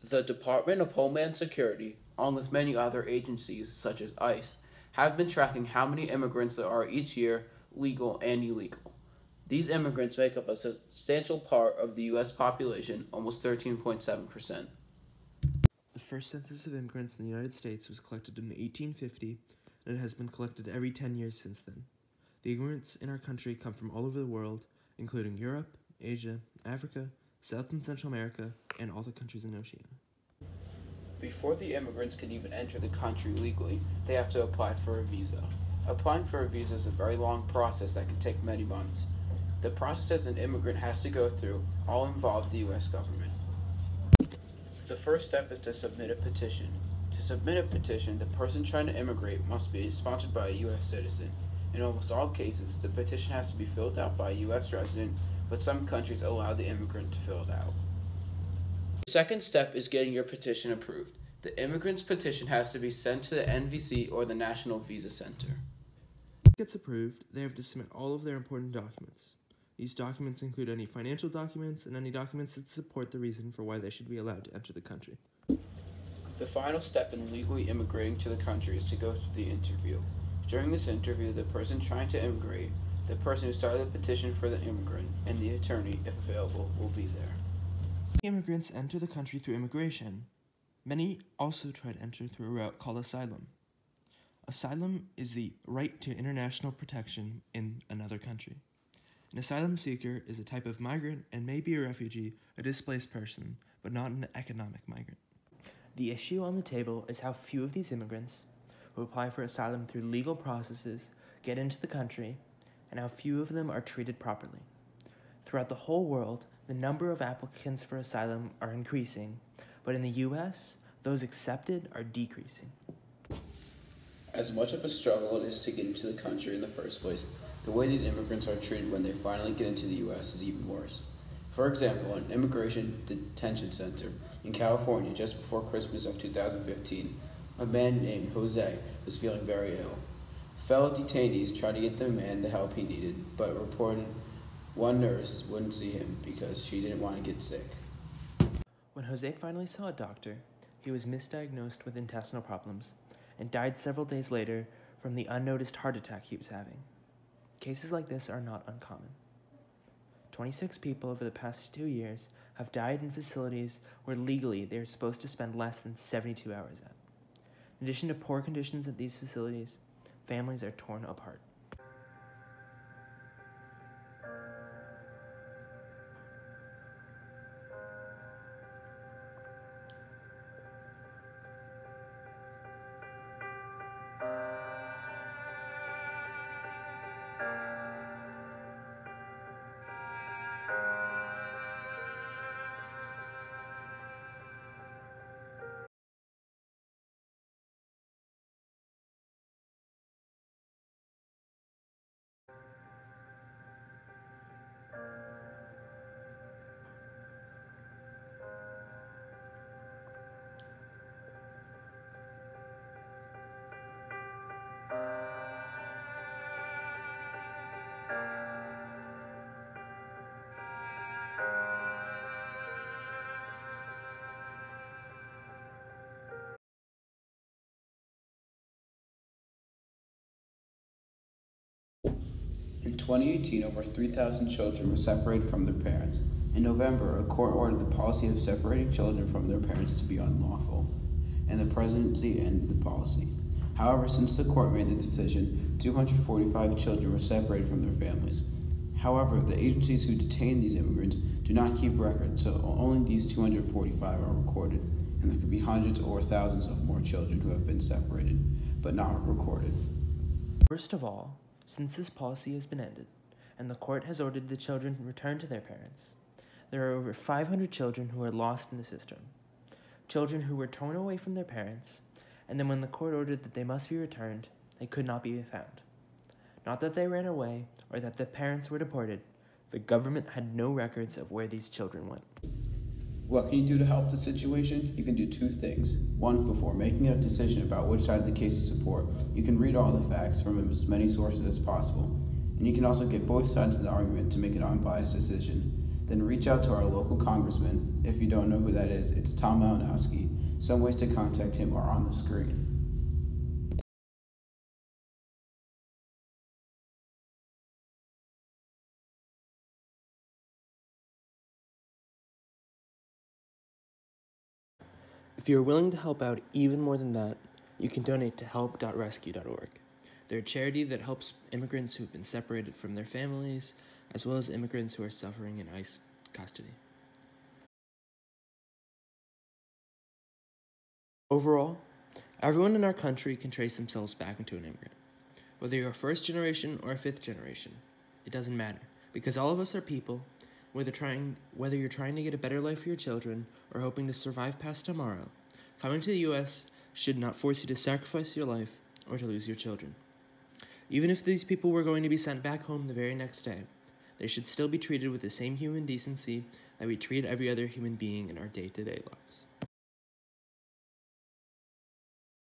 The Department of Homeland Security, along with many other agencies such as ICE, have been tracking how many immigrants there are each year, legal and illegal. These immigrants make up a substantial part of the U.S. population, almost 13.7%. The first census of immigrants in the United States was collected in 1850, and it has been collected every 10 years since then. The immigrants in our country come from all over the world, including Europe, Asia, Africa, South and Central America, and all the countries in Oceania. Before the immigrants can even enter the country legally, they have to apply for a visa. Applying for a visa is a very long process that can take many months. The process an immigrant has to go through all involve the U.S. government. The first step is to submit a petition. To submit a petition, the person trying to immigrate must be sponsored by a U.S. citizen. In almost all cases, the petition has to be filled out by a U.S. resident, but some countries allow the immigrant to fill it out. The second step is getting your petition approved. The immigrant's petition has to be sent to the NVC or the National Visa Center. If it gets approved, they have to submit all of their important documents. These documents include any financial documents and any documents that support the reason for why they should be allowed to enter the country. The final step in legally immigrating to the country is to go through the interview. During this interview, the person trying to immigrate, the person who started the petition for the immigrant, and the attorney, if available, will be there. Immigrants enter the country through immigration. Many also try to enter through a route called asylum. Asylum is the right to international protection in another country. An asylum seeker is a type of migrant and may be a refugee, a displaced person, but not an economic migrant. The issue on the table is how few of these immigrants who apply for asylum through legal processes get into the country, and how few of them are treated properly. Throughout the whole world, the number of applicants for asylum are increasing, but in the U.S., those accepted are decreasing. As much of a struggle it is to get into the country in the first place, the way these immigrants are treated when they finally get into the U.S. is even worse. For example, an immigration detention center in California just before Christmas of 2015, a man named Jose was feeling very ill. Fellow detainees tried to get the man the help he needed, but reported one nurse wouldn't see him because she didn't want to get sick. When Jose finally saw a doctor, he was misdiagnosed with intestinal problems and died several days later from the unnoticed heart attack he was having. Cases like this are not uncommon. 26 people over the past 2 years have died in facilities where legally they are supposed to spend less than 72 hours at. In addition to poor conditions at these facilities, families are torn apart. In 2018, over 3,000 children were separated from their parents. In November, a court ordered the policy of separating children from their parents to be unlawful, and the presidency ended the policy. However, since the court made the decision, 245 children were separated from their families. However, the agencies who detain these immigrants do not keep records, so only these 245 are recorded, and there could be hundreds or thousands of more children who have been separated, but not recorded. First of all, since this policy has been ended, and the court has ordered the children returned to their parents, there are over 500 children who are lost in the system. Children who were torn away from their parents, and then when the court ordered that they must be returned, they could not be found. Not that they ran away or that the parents were deported, the government had no records of where these children went. What can you do to help the situation? You can do two things. One, before making a decision about which side of the case to support, you can read all the facts from as many sources as possible. And you can also get both sides of the argument to make an unbiased decision. then reach out to our local congressman. If you don't know who that is, it's Tom Malinowski. Some ways to contact him are on the screen. If you are willing to help out even more than that, you can donate to help.rescue.org. They're a charity that helps immigrants who have been separated from their families, as well as immigrants who are suffering in ICE custody. Overall, everyone in our country can trace themselves back into an immigrant. Whether you're a first generation or a fifth generation, it doesn't matter, because all of us are people, whether you're trying to get a better life for your children or hoping to survive past tomorrow. Coming to the U.S. should not force you to sacrifice your life or to lose your children. Even if these people were going to be sent back home the very next day, they should still be treated with the same human decency that we treat every other human being in our day-to-day lives.